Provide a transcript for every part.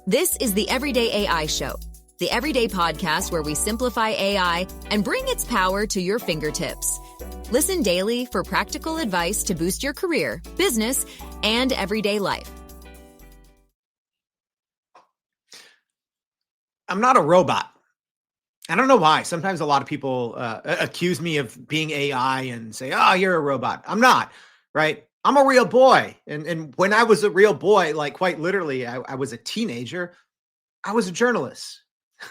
This is the Everyday AI Show, the everyday podcast where we simplify AI and bring its power to your fingertips. Listen daily for practical advice to boost your career, business, and everyday life. I'm not a robot. I don't know why. Sometimes a lot of people accuse me of being AI and say, oh, you're a robot. I'm not, right? I'm a real boy. And when I was a real boy, like quite literally, I was a teenager, I was a journalist.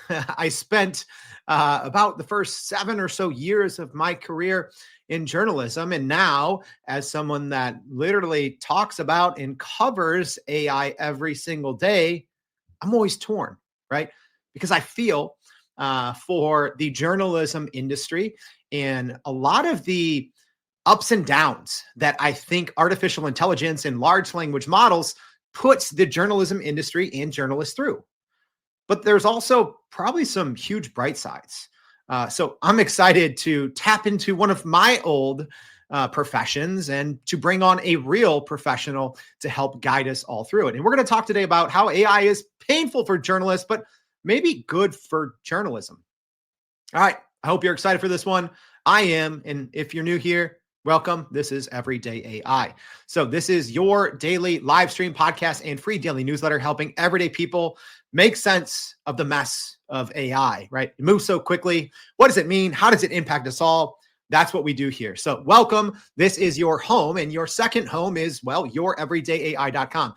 I spent about the first 7 or so years of my career in journalism. And now, as someone that literally talks about and covers AI every single day, I'm always torn, right? Because I feel for the journalism industry and a lot of the ups and downs that I think artificial intelligence and large language models puts the journalism industry and journalists through. But there's also probably some huge bright sides. So I'm excited to tap into one of my old professions and to bring on a real professional to help guide us all through it. And we're going to talk today about how AI is painful for journalists, but maybe good for journalism. All right. I hope you're excited for this one. I am. And if you're new here, welcome. This is Everyday AI. So this is your daily live stream podcast and free daily newsletter helping everyday people make sense of the mess of AI, right? It moves so quickly. What does it mean? How does it impact us all? That's what we do here. So welcome. This is your home, and your second home is, well, youreverydayai.com.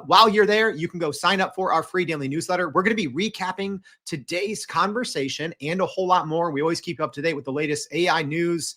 While you're there, you can go sign up for our free daily newsletter. We're going to be recapping today's conversation and a whole lot more. We always keep up to date with the latest AI news,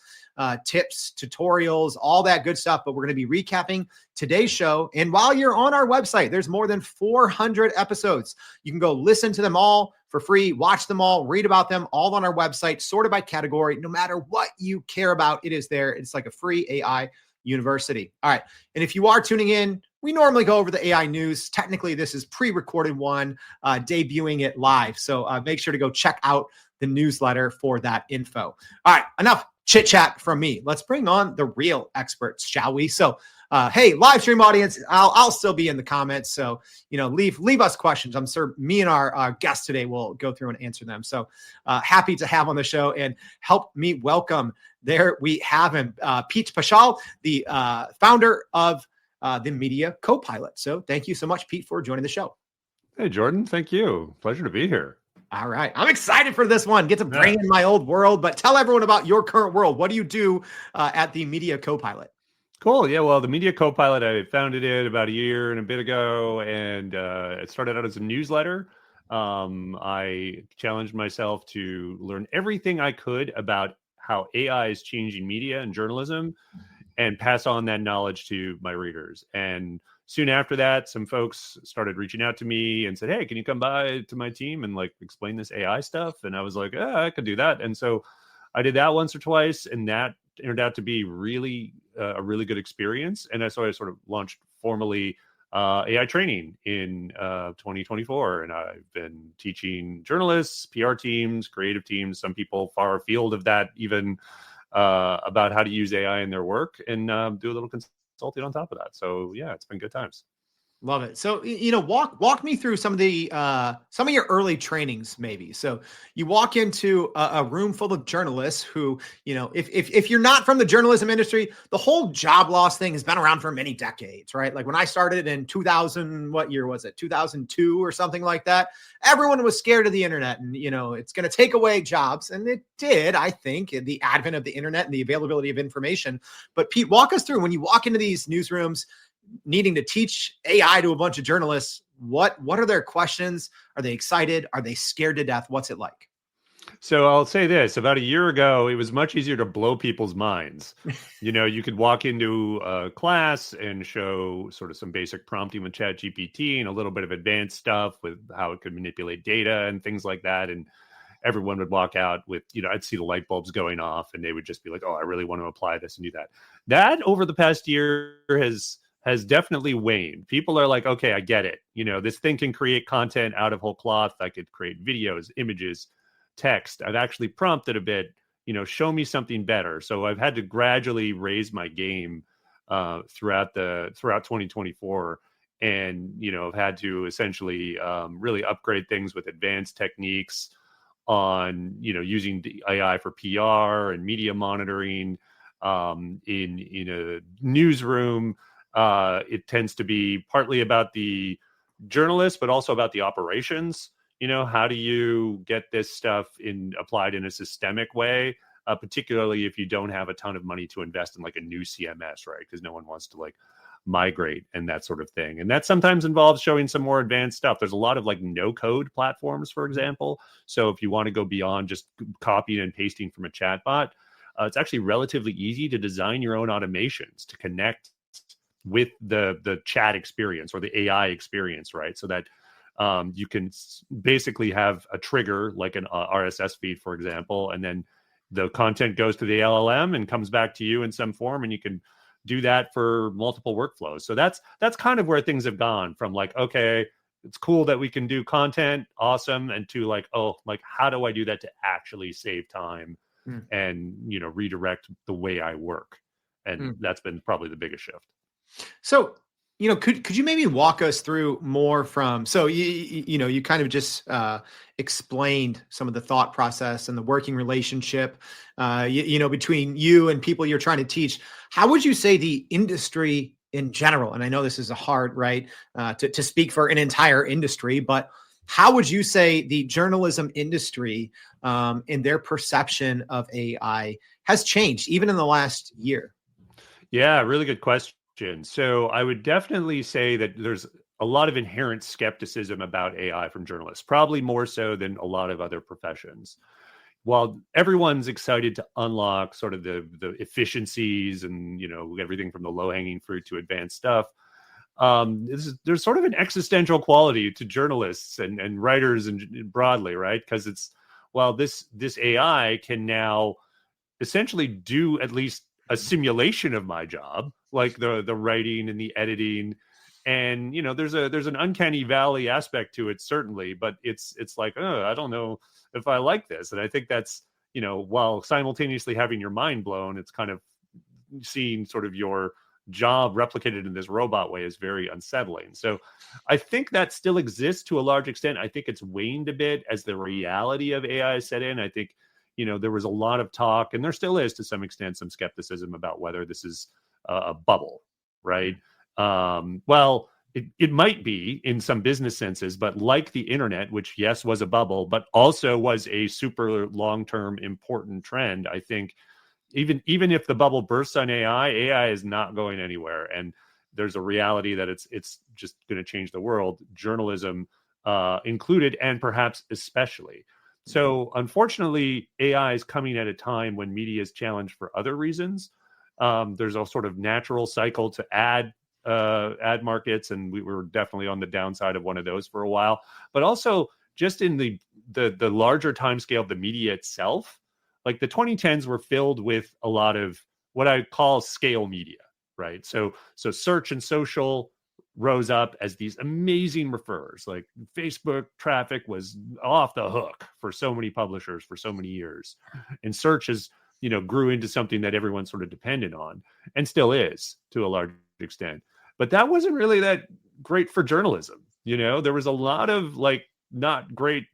tips, tutorials, all that good stuff. But we're going to be recapping today's show. And while you're on our website, there's more than 400 episodes. You can go listen to them all for free, watch them all, read about them all on our website, sorted by category. No matter what you care about, it is there. It's like a free AI university. All right. And if you are tuning in, we normally go over the AI news. Technically, this is pre-recorded one, debuting it live. So make sure to go check out the newsletter for that info. All right. Enough chit chat from me. Let's bring on the real experts, shall we? So, hey, live stream audience, I'll still be in the comments. So, leave us questions. I'm sure me and our guest today will go through and answer them. So happy to have on the show and help me welcome. There we have him, Pete Pachal, the founder of the Media Copilot. So thank you so much, Pete, for joining the show. Hey, Jordan. Thank you. Pleasure to be here. All right. I'm excited for this one. Get to bring in my old world, but tell everyone about your current world. What do you do at the Media Copilot? Cool. Yeah, well, the Media Copilot, I founded it about a year and a bit ago, and it started out as a newsletter. I challenged myself to learn everything I could about how AI is changing media and journalism and pass on that knowledge to my readers. And soon after that, some folks started reaching out to me and said, hey, can you come by to my team and explain this AI stuff? And I was like, I could do that. And so I did that once or twice, and that turned out to be really a really good experience. And so I sort of launched formally AI training in 2024. And I've been teaching journalists, PR teams, creative teams, some people far afield of that even, about how to use AI in their work, and do a little consulting on top of that. So yeah, it's been good times. Love it. So, walk me through some of your early trainings, maybe. So you walk into a room full of journalists who, if you're not from the journalism industry, the whole job loss thing has been around for many decades, right? Like when I started in 2000, what year was it? 2002 or something like that. Everyone was scared of the internet and, it's going to take away jobs. And it did, I think, the advent of the internet and the availability of information. But Pete, walk us through when you walk into these newsrooms, needing to teach AI to a bunch of journalists, what are their questions? Are they excited? Are they scared to death? What's it like? So I'll say this, about a year ago, it was much easier to blow people's minds. You could walk into a class and show sort of some basic prompting with ChatGPT and a little bit of advanced stuff with how it could manipulate data and things like that. And everyone would walk out with, I'd see the light bulbs going off and they would just be like, oh, I really want to apply this and do that. That over the past year has definitely waned. People are like, okay, I get it. This thing can create content out of whole cloth. I could create videos, images, text. I've actually prompted a bit, show me something better. So I've had to gradually raise my game throughout 2024. and have had to essentially really upgrade things with advanced techniques on using the AI for PR and media monitoring. In a newsroom, it tends to be partly about the journalists, but also about the operations. How do you get this stuff applied in a systemic way, particularly if you don't have a ton of money to invest in like a new CMS, right? Because no one wants to like migrate and that sort of thing. And that sometimes involves showing some more advanced stuff. There's a lot of like no code platforms, for example. So if you want to go beyond just copying and pasting from a chatbot, it's actually relatively easy to design your own automations to connect with the chat experience or the AI experience, right? So that you can basically have a trigger like an RSS feed, for example, and then the content goes to the LLM and comes back to you in some form, and you can do that for multiple workflows. So that's kind of where things have gone from like, okay, it's cool that we can do content, awesome, and to like, oh, like how do I do that to actually save time and redirect the way I work? And that's been probably the biggest shift. So, could you maybe walk us through more from, so you kind of just explained some of the thought process and the working relationship, between you and people you're trying to teach. How would you say the industry in general, and I know this is a hard, right, to speak for an entire industry, but how would you say the journalism industry in their perception of AI has changed even in the last year? Yeah, really good question. So I would definitely say that there's a lot of inherent skepticism about AI from journalists, probably more so than a lot of other professions. While everyone's excited to unlock sort of the efficiencies and everything from the low-hanging fruit to advanced stuff, there's sort of an existential quality to journalists and writers and broadly, right? Because this AI can now essentially do at least a simulation of my job, like the writing and the editing, and there's an uncanny valley aspect to it, certainly, but it's like, oh, I don't know if I like this. And I think that's while simultaneously having your mind blown, it's kind of seeing sort of your job replicated in this robot way is very unsettling. So I think that still exists to a large extent. I think it's waned a bit as the reality of AI set in. I think there was a lot of talk, and there still is to some extent, some skepticism about whether this is a bubble, right? Well, it might be in some business senses, but like the internet, which yes, was a bubble, but also was a super long-term important trend. I think even if the bubble bursts on AI is not going anywhere. And there's a reality that it's just going to change the world, journalism included, and perhaps especially. So unfortunately, AI is coming at a time when media is challenged for other reasons. There's a sort of natural cycle to ad markets, and we were definitely on the downside of one of those for a while. But also just in the larger timescale of the media itself, like the 2010s were filled with a lot of what I call scale media, right? So search and social rose up as these amazing referrers. Like Facebook traffic was off the hook for so many publishers for so many years, and search has grew into something that everyone sort of depended on, and still is to a large extent. But that wasn't really that great for journalism. There was a lot of like not great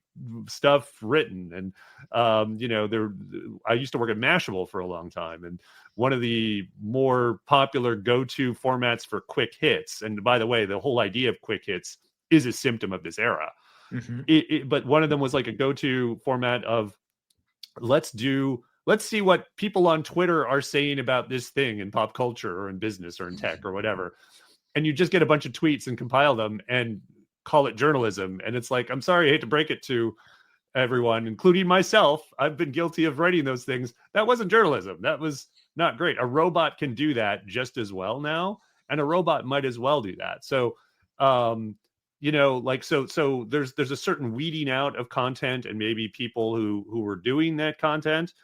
stuff written, and I used to work at Mashable for a long time, and one of the more popular go-to formats for quick hits, and by the way, the whole idea of quick hits is a symptom of this era. But one of them was like a go-to format of let's see what people on Twitter are saying about this thing in pop culture or in business or in tech or whatever, and you just get a bunch of tweets and compile them and call it journalism. And it's like, I'm sorry, I hate to break it to everyone, including myself. I've been guilty of writing those things. That wasn't journalism. That was not great. A robot can do that just as well now, and a robot might as well do that. So, so there's a certain weeding out of content and maybe people who were doing that content.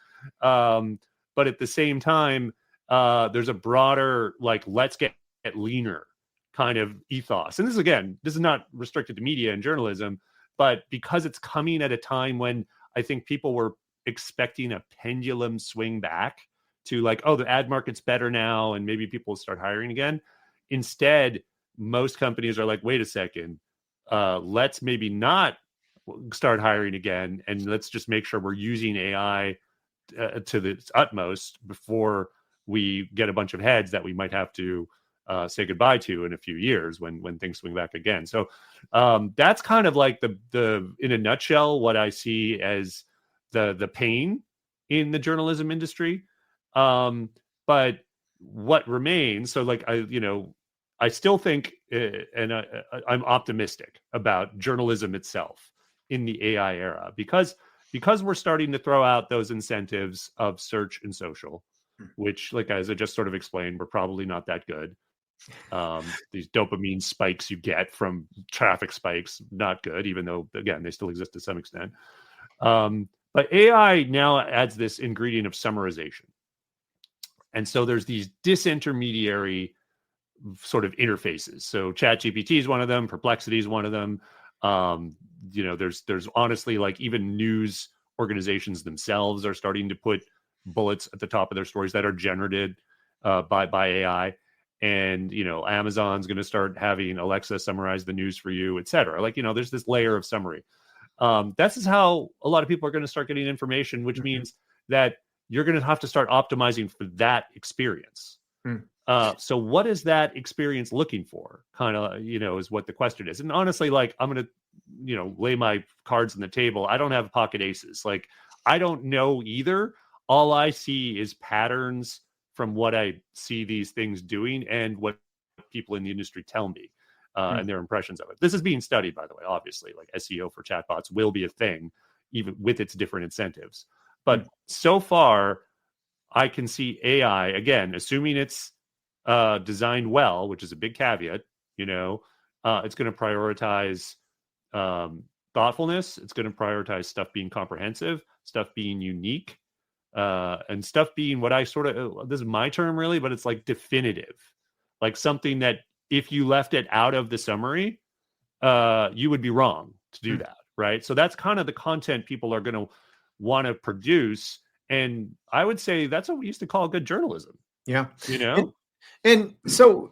But at the same time, there's a broader, like, let's get leaner kind of ethos. And this is not restricted to media and journalism, but because it's coming at a time when I think people were expecting a pendulum swing back to like, oh, the ad market's better now, and maybe people will start hiring again. Instead, most companies are like, wait a second, let's maybe not start hiring again, and let's just make sure we're using AI to the utmost before we get a bunch of heads that we might have to say goodbye to in a few years when things swing back again. So that's kind of like the in a nutshell what I see as the pain in the journalism industry. But what remains, so like I still think, and I'm optimistic about journalism itself in the AI era because we're starting to throw out those incentives of search and social, which, like as I just sort of explained, were probably not that good. These dopamine spikes you get from traffic spikes, not good, even though, again, they still exist to some extent. But AI now adds this ingredient of summarization. And so there's these disintermediary sort of interfaces. So ChatGPT is one of them, Perplexity is one of them. There's honestly, like, even news organizations themselves are starting to put bullets at the top of their stories that are generated by AI. And, Amazon's going to start having Alexa summarize the news for you, et cetera. Like, there's this layer of summary. This is how a lot of people are going to start getting information, which means that you're going to have to start optimizing for that experience. So what is that experience looking for? Kind of, is what the question is. And honestly, like, I'm going to, lay my cards on the table. I don't have pocket aces. Like, I don't know either. All I see is patterns from what I see these things doing and what people in the industry tell me and their impressions of it. This is being studied, by the way, obviously. Like, SEO for chatbots will be a thing, even with its different incentives. But so far, I can see AI, again, assuming it's designed well, which is a big caveat, it's going to prioritize thoughtfulness. It's going to prioritize stuff being comprehensive, stuff being unique, and stuff being what I sort of, this is my term really, but it's like definitive, like something that if you left it out of the summary, you would be wrong to do that, right? So that's kind of the content people are going to want to produce. And I would say that's what we used to call good journalism. Yeah. And so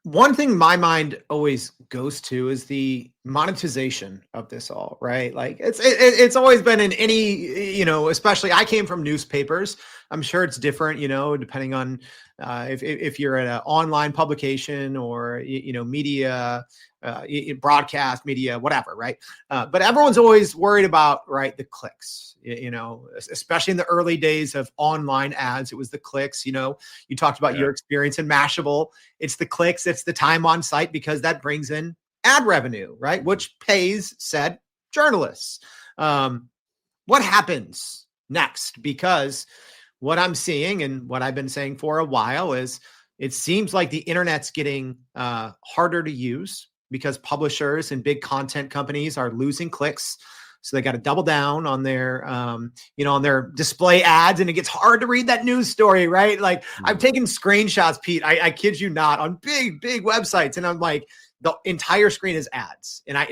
one thing my mind always goes to is the monetization of this all, right? Like it's always been in any, especially I came from newspapers. I'm sure it's different, depending on if you're at an online publication or, media, broadcast media, whatever, right? But everyone's always worried about, right, the clicks, especially in the early days of online ads. It was the clicks, you talked about your experience in Mashable. It's the clicks, it's the time on site, because that brings in ad revenue, right? Which pays said journalists. What happens next? Because what I'm seeing and what I've been saying for a while is it seems like the internet's getting harder to use because publishers and big content companies are losing clicks. So they got to double down on their, on their display ads, and it gets hard to read that news story, right? Like I've taken screenshots, Pete, I kid you not, on big websites, and I'm like, the entire screen is ads, and I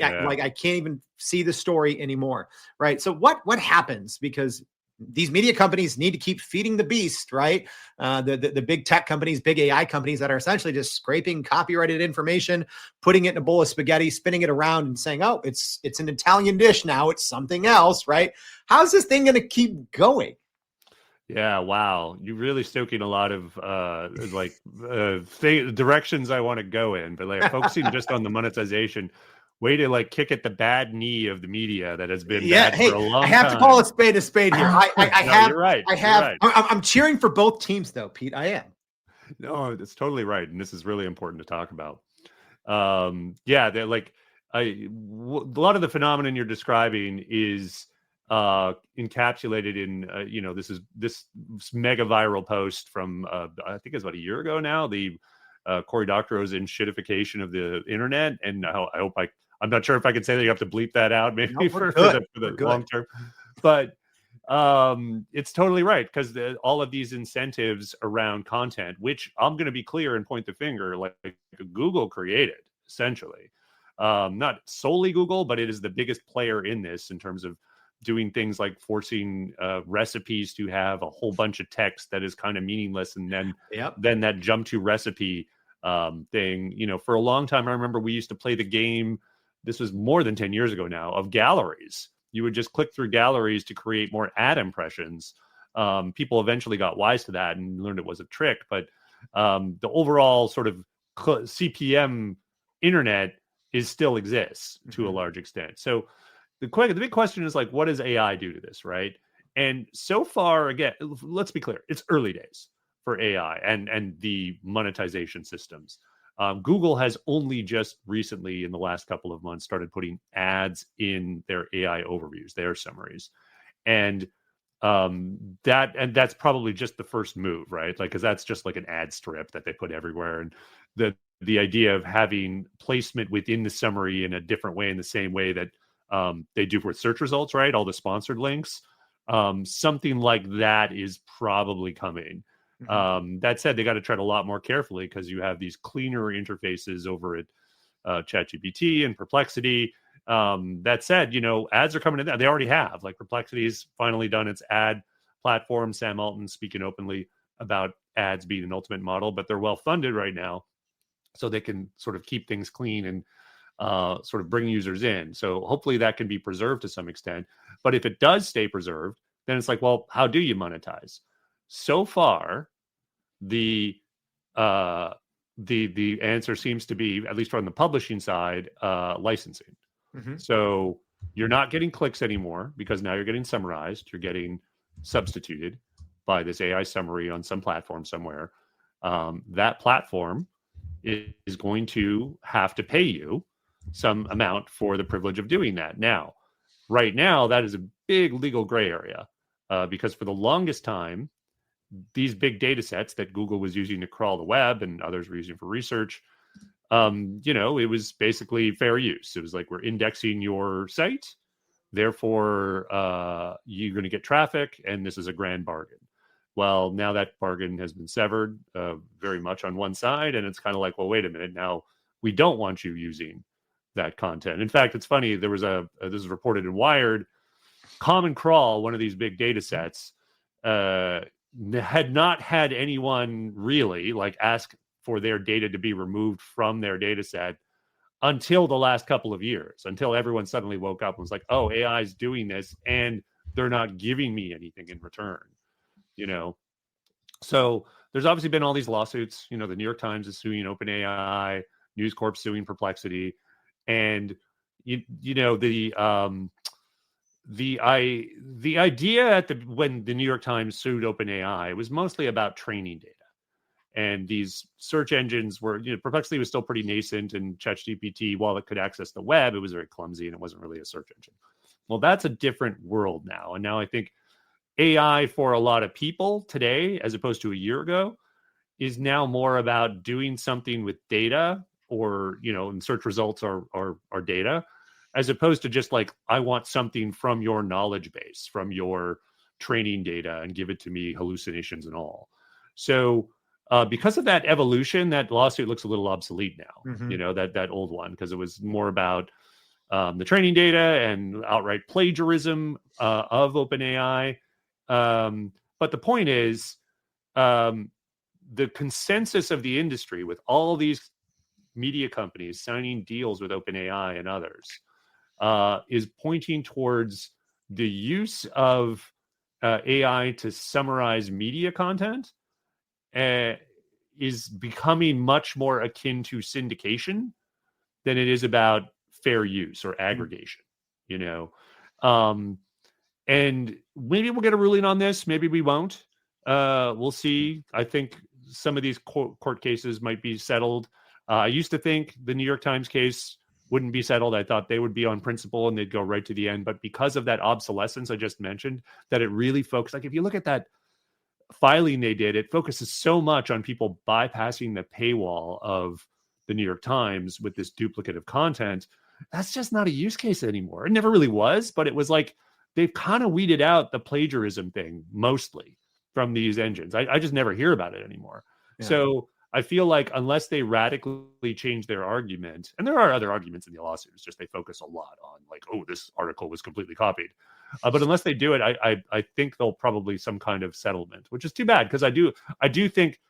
can't even see the story anymore, right? So what happens? Because these media companies need to keep feeding the beast, right? The big tech companies, big AI companies that are essentially just scraping copyrighted information, putting it in a bowl of spaghetti, spinning it around and saying, oh, it's an Italian dish now, it's something else, right? How's this thing going to keep going? Yeah, wow. You're really stoking a lot of directions I want to go in, but like focusing just on the monetization. Way to like kick at the bad knee of the media that has been bad for a long time. I have to call a spade here. You're right. I'm cheering for both teams though, Pete. I am. No, it's totally right, and this is really important to talk about. They're like a lot of the phenomenon you're describing is encapsulated in this mega viral post from I think it's about a year ago now. The Cory Doctorow's in Shitification of the internet, and I hope I'm not sure if I can say that you have to bleep that out, maybe for the long term. But it's totally right, because all of these incentives around content, which I'm going to be clear and point the finger, like Google created, essentially. Not solely Google, but it is the biggest player in this in terms of doing things like forcing recipes to have a whole bunch of text that is kind of meaningless, and then that jump to recipe thing. For a long time, I remember we used to play the game. This was more than 10 years ago now, of galleries. You would just click through galleries to create more ad impressions. People eventually got wise to that and learned it was a trick, but the overall sort of CPM internet still exists to a large extent. So the big question is like, what does AI do to this, right? And so far, again, let's be clear, it's early days for AI and the monetization systems. Google has only just recently, in the last couple of months, started putting ads in their AI overviews, their summaries, and that's probably just the first move, right? Like, because that's just like an ad strip that they put everywhere, and the idea of having placement within the summary in a different way, in the same way that they do with search results, right? All the sponsored links, something like that is probably coming. That said, they got to tread a lot more carefully because you have these cleaner interfaces over at ChatGPT and Perplexity. That said, ads are coming in there. They already have. Like, Perplexity's finally done its ad platform. Sam Altman speaking openly about ads being an ultimate model, but they're well funded right now, so they can sort of keep things clean and sort of bring users in. So hopefully that can be preserved to some extent. But if it does stay preserved, then it's like, well, how do you monetize? So far, the answer seems to be, at least from the publishing side, licensing. So you're not getting clicks anymore because now you're getting summarized. You're getting substituted by this AI summary on some platform somewhere. That platform is going to have to pay you some amount for the privilege of doing that. Now, right now, that is a big legal gray area because for the longest time, these big data sets that Google was using to crawl the web and others were using for research, it was basically fair use. It was like, we're indexing your site, therefore you're going to get traffic, and this is a grand bargain. Well, now that bargain has been severed very much on one side, and it's kind of like, well, wait a minute, now we don't want you using that content. In fact, it's funny, there was this is reported in Wired, Common Crawl, one of these big data sets, had not had anyone really ask for their data to be removed from their data set until the last couple of years, until everyone suddenly woke up and was like, oh, AI is doing this and they're not giving me anything in return, So there's obviously been all these lawsuits. The New York Times is suing OpenAI, News Corp suing Perplexity, and the idea when the New York Times sued OpenAI was mostly about training data. And these search engines were, Perplexity was still pretty nascent, and ChatGPT, while it could access the web, it was very clumsy and it wasn't really a search engine. Well, that's a different world now. And now I think AI for a lot of people today, as opposed to a year ago, is now more about doing something with data, or, and search results are data, as opposed to just like, I want something from your knowledge base, from your training data, and give it to me, hallucinations and all. So because of that evolution, that lawsuit looks a little obsolete now, that old one, because it was more about the training data and outright plagiarism of OpenAI. But the point is, the consensus of the industry, with all these media companies signing deals with OpenAI and others, is pointing towards the use of AI to summarize media content is becoming much more akin to syndication than it is about fair use or aggregation, and maybe we'll get a ruling on this. Maybe we won't. We'll see. I think some of these court cases might be settled. I used to think the New York Times case wouldn't be settled. I thought they would be on principle and they'd go right to the end. But because of that obsolescence I just mentioned, that it really focused, like if you look at that filing they did, it focuses so much on people bypassing the paywall of the New York Times with this duplicative content. That's just not a use case anymore. It never really was, but it was like they've kind of weeded out the plagiarism thing mostly from these engines. I just never hear about it anymore. Yeah. So I feel like unless they radically change their argument, and there are other arguments in the lawsuit, it's just they focus a lot on like, oh, this article was completely copied. But unless they do it, I think there'll probably some kind of settlement, which is too bad, because I do think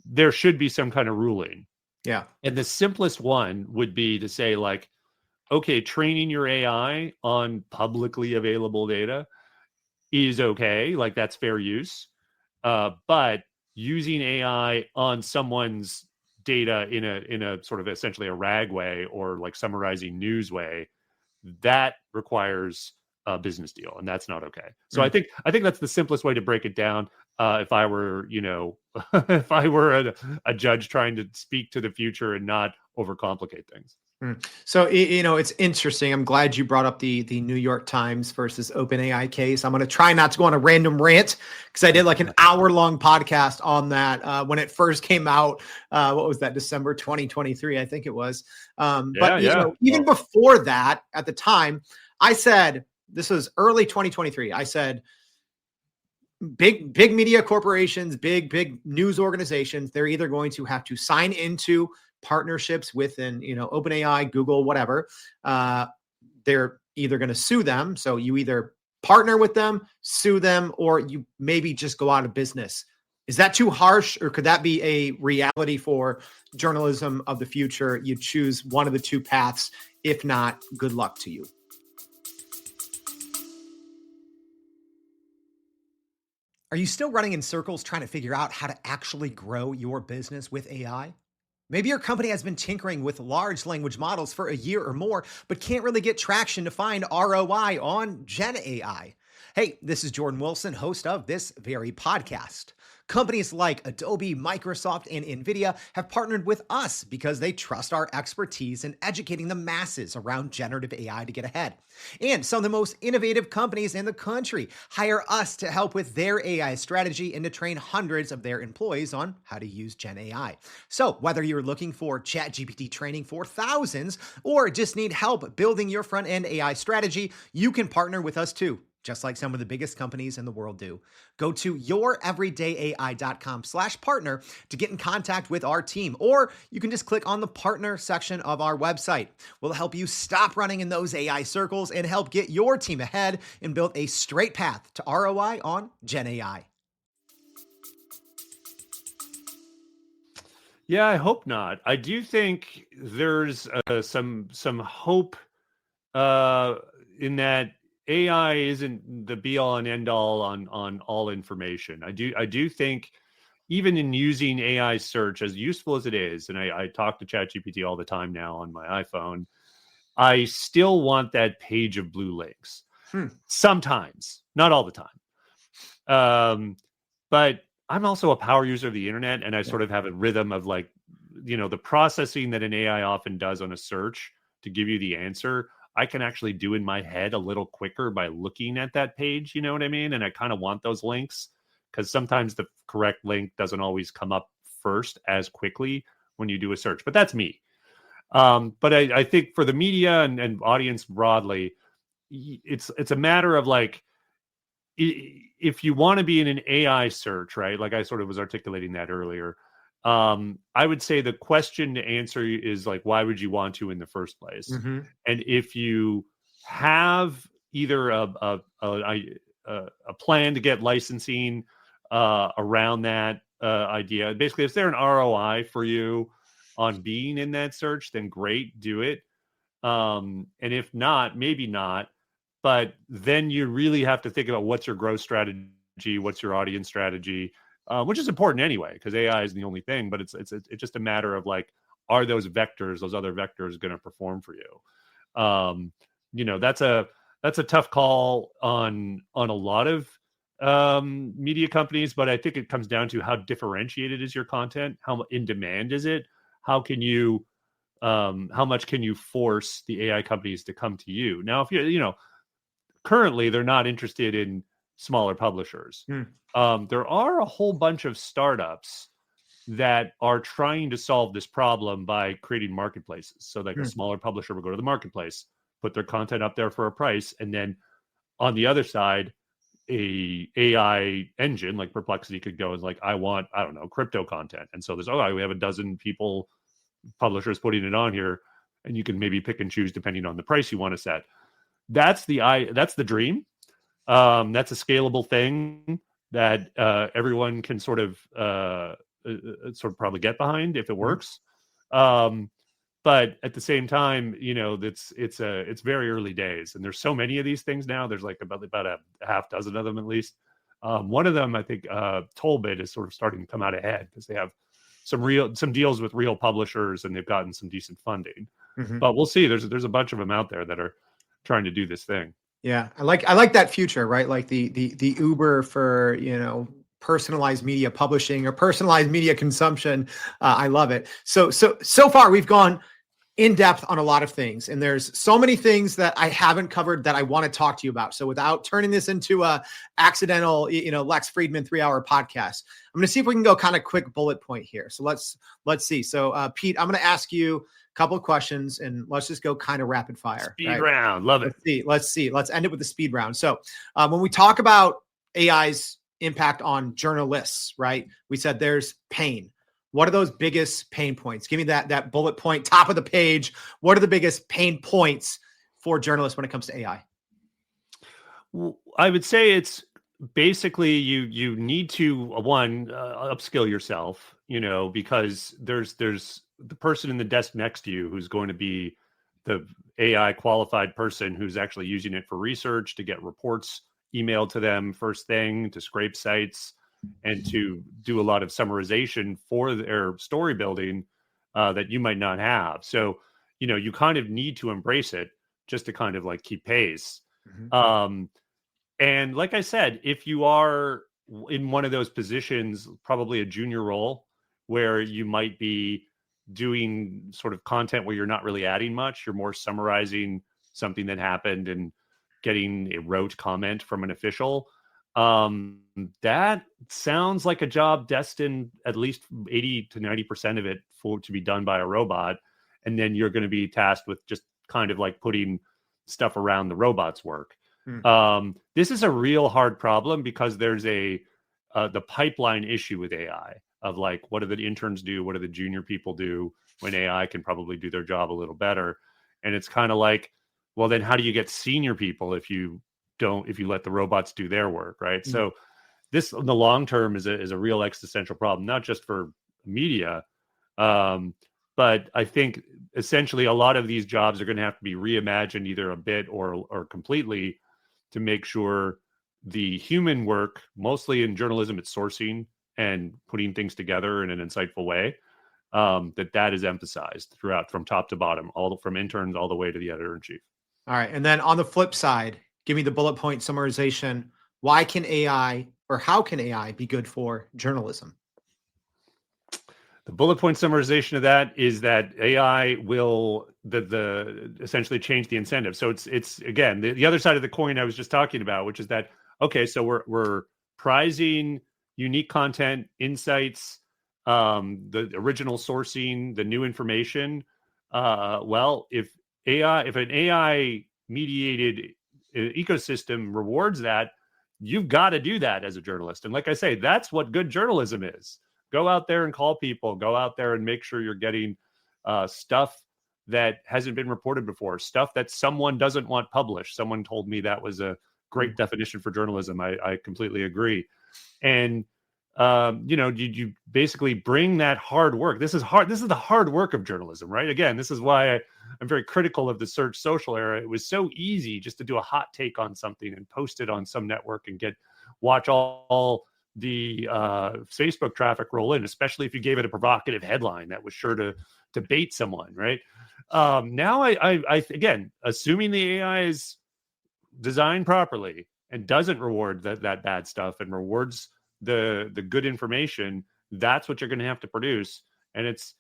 there should be some kind of ruling Yeah. And the simplest one would be to say, like, okay, training your AI on publicly available data is okay. Like, that's fair use. But using AI on someone's data in a sort of essentially a RAG way, or like summarizing news way, that requires a business deal, and that's not okay. So I think that's the simplest way to break it down. If I were, if I were a judge trying to speak to the future and not overcomplicate things. So, it's interesting. I'm glad you brought up the New York Times versus OpenAI case. I'm going to try not to go on a random rant, because I did like an hour-long podcast on that when it first came out. What was that? December 2023, I think it was. Even before that, at the time, I said, this was early 2023. I said, big media corporations, big news organizations, they're either going to have to sign into partnerships with OpenAI, Google, whatever. They're either going to sue them. So you either partner with them, sue them, or you maybe just go out of business. Is that too harsh, or could that be a reality for journalism of the future? You choose one of the two paths. If not, good luck to you. Are you still running in circles trying to figure out how to actually grow your business with AI? Maybe your company has been tinkering with large language models for a year or more, but can't really get traction to find ROI on GenAI. Hey, this is Jordan Wilson, host of this very podcast. Companies like Adobe, Microsoft, and NVIDIA have partnered with us because they trust our expertise in educating the masses around generative AI to get ahead. And some of the most innovative companies in the country hire us to help with their AI strategy and to train hundreds of their employees on how to use GenAI. So whether you're looking for ChatGPT training for thousands or just need help building your front-end AI strategy, you can partner with us too, just like some of the biggest companies in the world do. Go to youreverydayai.com/partner to get in contact with our team, or you can just click on the partner section of our website. We'll help you stop running in those AI circles and help get your team ahead and build a straight path to ROI on GenAI. Yeah, I hope not. I do think there's some hope in that AI isn't the be all and end all on all information. I do think, even in using AI search, as useful as it is, and I talk to ChatGPT all the time now on my iPhone, I still want that page of blue links. Sometimes, not all the time. But I'm also a power user of the internet, and I sort of have a rhythm of, like, the processing that an AI often does on a search to give you the answer, I can actually do in my head a little quicker by looking at that page. You know what I mean? And I kind of want those links, because sometimes the correct link doesn't always come up first as quickly when you do a search. But that's me. But I think for the media and audience broadly, it's a matter of, like, if you want to be in an AI search, right? Like I sort of was articulating that earlier. I would say the question to answer is, like, why would you want to in the first place? Mm-hmm. And if you have either a plan to get licensing around that idea, basically, if there's an ROI for you on being in that search, then great, do it. And if not, maybe not. But then you really have to think about what's your growth strategy, what's your audience strategy, which is important anyway, because AI is the only thing. But it's just a matter of, like, are those other vectors going to perform for you? That's a tough call on a lot of media companies. But I think it comes down to how differentiated is your content, how in demand is it, how much can you force the AI companies to come to you? Now, if currently they're not interested in smaller publishers. There are a whole bunch of startups that are trying to solve this problem by creating marketplaces. So, like, a smaller publisher will go to the marketplace, put their content up there for a price, and then on the other side, a AI engine like Perplexity could go and, like, I want, I don't know, crypto content. And so we have a dozen publishers putting it on here, and you can maybe pick and choose depending on the price you want to set. That's the dream. That's a scalable thing that everyone can sort of probably get behind if it works. But at the same time, it's very early days, and there's so many of these things now. There's like about a half dozen of them at least. One of them, I think, Tollbit is sort of starting to come out ahead because they have some deals with real publishers, and they've gotten some decent funding. But we'll see. There's a bunch of them out there that are trying to do this thing. Yeah, I like that future, right? Like the Uber for personalized media publishing or personalized media consumption. I love it. So far we've gone in depth on a lot of things, and there's so many things that I haven't covered that I want to talk to you about. So without turning this into a accidental, Lex Friedman 3-hour podcast, I'm going to see if we can go kind of quick bullet point here. So let's see. So Pete, I'm going to ask you a couple of questions, and let's just go kind of rapid fire. Speed round. Love it. Let's see. Let's end it with the speed round. So when we talk about AI's impact on journalists, right? We said there's pain. What are those biggest pain points? Give me that bullet point, top of the page. What are the biggest pain points for journalists when it comes to AI? Well, I would say it's basically you need to upskill yourself, because there's the person in the desk next to you who's going to be the AI qualified person who's actually using it for research, to get reports emailed to them first thing, to scrape sites, and to do a lot of summarization for their story building that you might not have. So, you kind of need to embrace it just to kind of like keep pace. And like I said, if you are in one of those positions, probably a junior role where you might be doing sort of content where you're not really adding much, you're more summarizing something that happened and getting a rote comment from an official, that sounds like a job destined at least 80 to 90% of it to be done by a robot. And then you're going to be tasked with just kind of like putting stuff around the robot's work. This is a real hard problem because there's the pipeline issue with AI of like, what do the interns do? What do the junior people do when AI can probably do their job a little better? And it's kind of like, well, then how do you get senior people if you let the robots do their work, right? So this, in the long term, is a real existential problem, not just for media, but I think essentially a lot of these jobs are going to have to be reimagined either a bit or completely to make sure the human work, mostly in journalism, it's sourcing and putting things together in an insightful way, that is emphasized throughout, from top to bottom, from interns all the way to the editor-in-chief. All right. And then on the flip side, give me the bullet point summarization. Why can AI, or how can AI be good for journalism? The bullet point summarization of that is that AI will essentially change the incentive. So it's again, the other side of the coin I was just talking about, which is that, okay, so we're prizing unique content, insights, the original sourcing, the new information. Well, if an AI mediated ecosystem rewards that, you've got to do that as a journalist. And like I say, that's what good journalism is. Go out there and call people, go out there and make sure you're getting stuff that hasn't been reported before, stuff that someone doesn't want published. Someone told me that was a great definition for journalism. I completely agree. And you basically bring that hard work. This is hard. This is the hard work of journalism, right? Again, this is why I'm very critical of the Search Social era. It was so easy just to do a hot take on something and post it on some network and watch all the Facebook traffic roll in, especially if you gave it a provocative headline that was sure to bait someone, right? Now, I again, assuming the AI is designed properly and doesn't reward that bad stuff and rewards the good information, that's what you're going to have to produce. And it's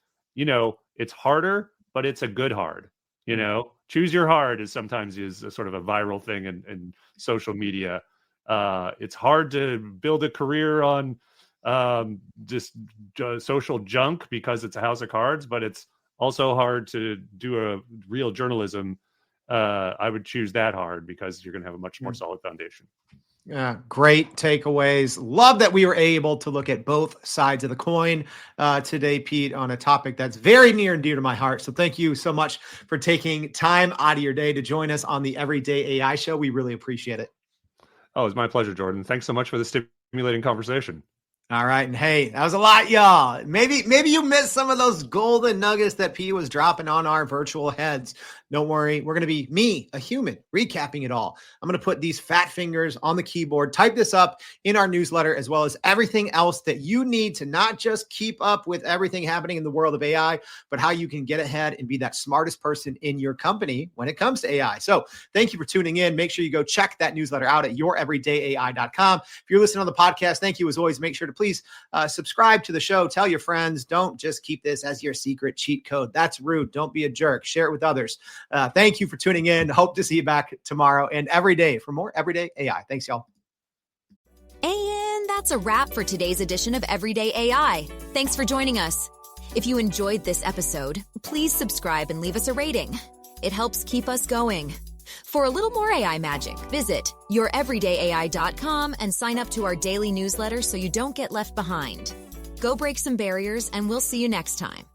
harder, but it's a good hard. Choose your hard is sometimes a sort of a viral thing in social media. It's hard to build a career on just social junk because it's a house of cards, but it's also hard to do a real journalism. I would choose that hard because you're going to have a much more solid foundation. Yeah, great takeaways. Love that we were able to look at both sides of the coin today, Pete, on a topic that's very near and dear to my heart. So thank you so much for taking time out of your day to join us on the Everyday AI Show. We really appreciate it. Oh, it's my pleasure, Jordan. Thanks so much for the stimulating conversation. All right. And hey, that was a lot, y'all. Maybe you missed some of those golden nuggets that P was dropping on our virtual heads. Don't worry. We're going to be me, a human, recapping it all. I'm going to put these fat fingers on the keyboard, type this up in our newsletter, as well as everything else that you need to not just keep up with everything happening in the world of AI, but how you can get ahead and be that smartest person in your company when it comes to AI. So thank you for tuning in. Make sure you go check that newsletter out at youreverydayai.com. If you're listening on the podcast, thank you as always. Make sure to please subscribe to the show. Tell your friends. Don't just keep this as your secret cheat code. That's rude. Don't be a jerk. Share it with others. Thank you for tuning in. Hope to see you back tomorrow and every day for more Everyday AI. Thanks, y'all. And that's a wrap for today's edition of Everyday AI. Thanks for joining us. If you enjoyed this episode, please subscribe and leave us a rating. It helps keep us going. For a little more AI magic, visit youreverydayai.com and sign up to our daily newsletter so you don't get left behind. Go break some barriers, and we'll see you next time.